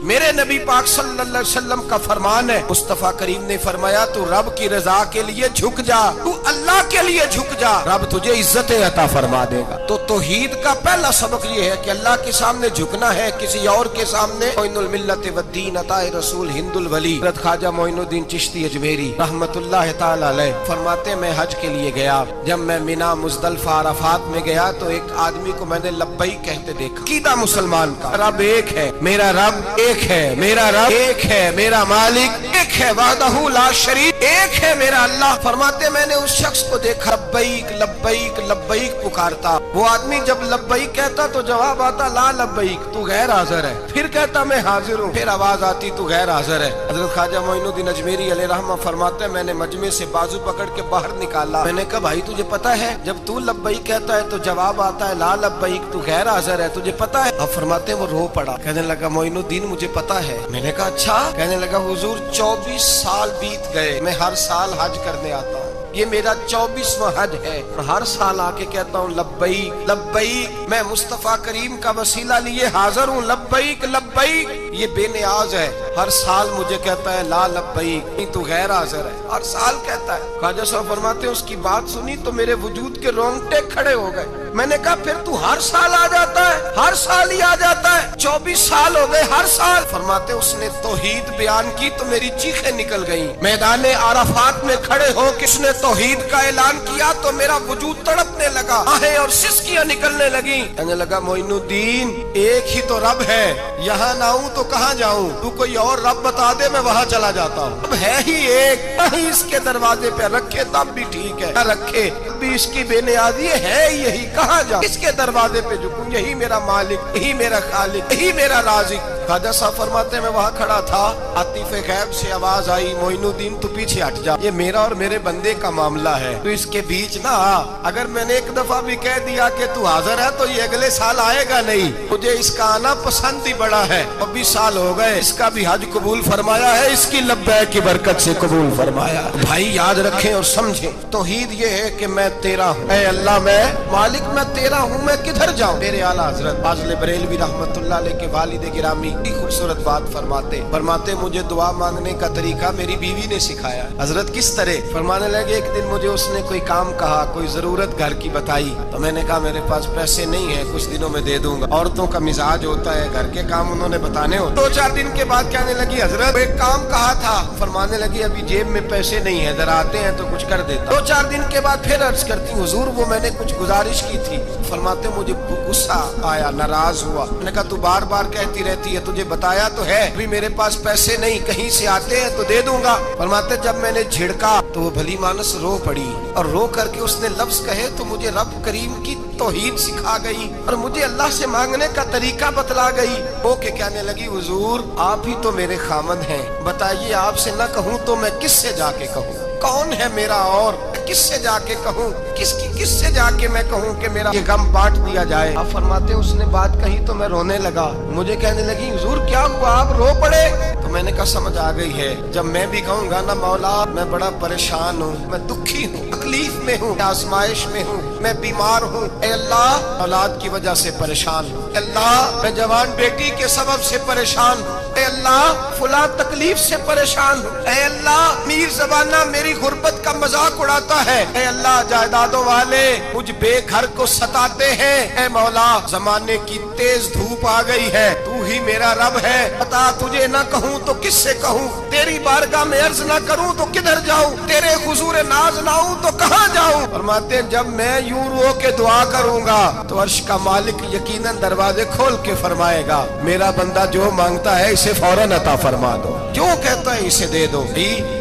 میرے نبی پاک صلی اللہ علیہ وسلم کا فرمان ہے، مصطفیٰ کریم نے فرمایا تو رب کی رضا کے لیے جھک جا، تو اللہ کے لیے جھک جا، رب تجھے عزت عطا فرما دے گا۔ تو توحید کا پہلا سبق یہ ہے کہ اللہ کے سامنے جھکنا ہے، کسی اور کے سامنے۔ معین الملت والدین عطا رسول ہند الولی حضرت خواجہ معین الدین چشتی اجمیری رحمت اللہ تعالی علیہ فرماتے میں حج کے لیے گیا، جب میں مینا مزدلفہ عرفات میں گیا تو ایک آدمی کو میں نے لبیک کہتے دیکھا۔ عقیدہ مسلمان کا رب ایک ہے، میرا رب ایک ہے، میرا رب ایک ہے، میرا مالک ایک ہے، وحدہ لا شریک ایک ہے میرا اللہ۔ فرماتے میں نے اس شخص کو دیکھا لبیک لبیک لبیک پکارتا، وہ آدمی جب لبیک کہتا تو جواب آتا لا لبیک، تو غیر حاضر ہے، پھر کہتا میں حاضر ہوں، پھر آواز آتی تو غیر حاضر ہے۔ حضرت خواجہ معین الدین اجمیری علیہ رحمہ فرماتے میں نے مجمع سے بازو پکڑ کے باہر نکالا، میں نے کہا بھائی تجھے پتا ہے جب تو لبیک کہتا ہے تو جواب آتا ہے لا لبیک، تو غیر حاضر ہے، تجھے پتا ہے؟ اب فرماتے وہ رو پڑا، کہنے لگا معین الدین مجھے پتا ہے۔ میں نے کہا اچھا؟ کہنے لگا حضور 24 سال بیت گئے، میں ہر سال حج کرنے آتا ہوں، یہ میرا 24واں حج ہے، اور ہر سال آ کے کہتا ہوں لبیک لبیک، میں مصطفیٰ کریم کا وسیلہ لیے حاضر ہوں، لبیک لبیک۔ یہ بے نیاز ہے، ہر سال مجھے کہتا ہے لا لبیک، نہیں تو غیر حاضر ہے، ہر سال کہتا ہے۔ خواجہ صاحب فرماتے ہیں اس کی بات سنی تو میرے وجود کے رونگٹے کھڑے ہو گئے۔ میں نے کہا پھر تو ہر سال آ جاتا ہے؟ ہر سال ہی آ جاتا ہے، 24 سال ہو گئے ہر سال۔ فرماتے اس نے توحید بیان کی تو میری چیخیں نکل گئیں، میدان عرفات میں کھڑے ہو کس نے توحید کا اعلان کیا تو میرا وجود تڑپنے لگا، آہیں اور سسکیاں نکلنے لگیں۔ کہنے لگا معین الدین ایک ہی تو رب ہے، یہاں نہ ہوں تو کہاں جاؤں، تو کوئی اور رب بتا دے میں وہاں چلا جاتا ہوں، اب ہے ہی ایک، کہیں اس کے دروازے پہ رکھے تب بھی ٹھیک ہے، نہ رکھے بھی اس کی بے نیازی ہے یہی، کہاں جاؤں، اس کے دروازے پہ جھکوں، یہی میرا مالک، یہی میرا خالق، یہی میرا رازق۔ خواجہ صاحب فرماتے میں وہاں کھڑا تھا، عاطف غیب سے آواز آئی معین الدین تو پیچھے ہٹ جا، یہ میرا اور میرے بندے کا معاملہ ہے، تو اس کے بیچ نہ آ، اگر میں نے ایک دفعہ بھی کہہ دیا کہ تو حاضر ہے تو یہ اگلے سال آئے گا نہیں، مجھے اس کا آنا پسند ہی بڑا ہے، 24 سال ہو گئے، اس کا بھی حج قبول فرمایا ہے، اس کی لبیک کی برکت سے قبول فرمایا۔ بھائی یاد رکھیں اور سمجھیں، توحید یہ ہے کہ میں تیرا ہوں، اے اللہ میں مالک میں تیرا ہوں، میں کدھر جاؤں؟ میرے اعلیٰ حضرت فاضل بریلوی رحمت اللہ علیہ کے والد گرامی خوبصورت بات فرماتے مجھے دعا مانگنے کا طریقہ میری بیوی نے سکھایا۔ حضرت کس طرح؟ فرمانے لگے ایک دن مجھے اس نے کوئی کام کہا، کوئی ضرورت گھر کی بتائی، تو میں نے کہا میرے پاس پیسے نہیں ہیں، کچھ دنوں میں دے دوں گا، عورتوں کا مزاج ہوتا ہے گھر کے کام انہوں نے بتانے ہوتے۔ 2-4 دن کے بعد کہنے لگی حضرت ایک کام کہا تھا، فرمانے لگی ابھی جیب میں پیسے نہیں ہیں، ذرا آتے ہیں تو کچھ کر دیتا۔ 2-4 دن کے بعد پھر عرض کرتی حضور وہ میں نے کچھ گزارش کی تھی، فرماتے مجھے غصہ آیا، ناراض ہوا، میں نے کہا تو بار بار کہتی رہتی ہے، تجھے بتایا تو ہے ابھی میرے پاس پیسے نہیں، کہیں سے آتے ہیں تو دے دوں گا۔ فرماتے جب میں نے جھڑکا تو وہ بھلی مانس رو پڑی، اور رو کر کے اس نے لفظ کہے تو مجھے رب کریم کی توحید سکھا گئی اور مجھے اللہ سے مانگنے کا طریقہ بتلا گئی۔ وہ کہ کہنے لگی حضور آپ ہی تو میرے خامد ہیں، بتائیے آپ سے نہ کہوں تو میں کس سے جا کے کہوں؟ کون ہے میرا اور کس سے جا کے کہوں؟ کس سے جا کے میں کہوں کہ میرا یہ غم بانٹ دیا جائے؟ آپ فرماتے اس نے بات کہی تو میں رونے لگا، مجھے کہنے لگی حضور کیا ہوا آپ رو پڑے؟ تو میں نے کہا سمجھ آ گئی ہے، جب میں بھی کہوں گا نا مولا میں بڑا پریشان ہوں، میں دکھی ہوں، تکلیف میں ہوں، آزمائش میں ہوں، میں بیمار ہوں، اے اللہ اولاد کی وجہ سے پریشان ہوں، اے اللہ میں جوان بیٹی کے سبب سے پریشان ہوں، اے اللہ فلاں تکلیف سے پریشان ہوں، اے اللہ میر زبانہ میری غربت کا مذاق اڑاتا ہے، اے اللہ جائیدادوں والے مجھ بے گھر کو ستاتے ہیں، اے مولا زمانے کی تیز دھوپ آ گئی ہے، تو ہی میرا رب ہے، بتا تجھے نہ کہوں تو کس سے کہوں، تیری بارگاہ میں عرض نہ کروں تو کدھر جاؤں، تیرے حضور ناز نہ ہوں تو کہاں جاؤں؟ فرماتے ہیں جب میں یوں رو کے دعا کروں گا تو عرش کا مالک یقیناً دروازے کھول کے فرمائے گا میرا بندہ جو مانگتا ہے اسے فوراً عطا فرما دو، جو کہتا ہے اسے دے دو۔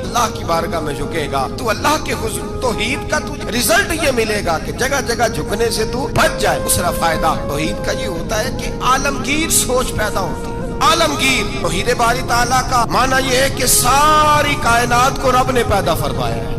اللہ کی بارگاہ میں جھکے گا تو اللہ کے حضور توحید کا تجھے رزلٹ یہ ملے گا کہ جگہ جگہ جھکنے سے تو بچ جائے۔ دوسرا فائدہ توحید کا یہ ہوتا ہے کہ عالمگیر سوچ پیدا ہوتی ہے۔ عالمگیر توحید باری تعالیٰ کا معنی یہ ہے کہ ساری کائنات کو رب نے پیدا فرمایا ہے۔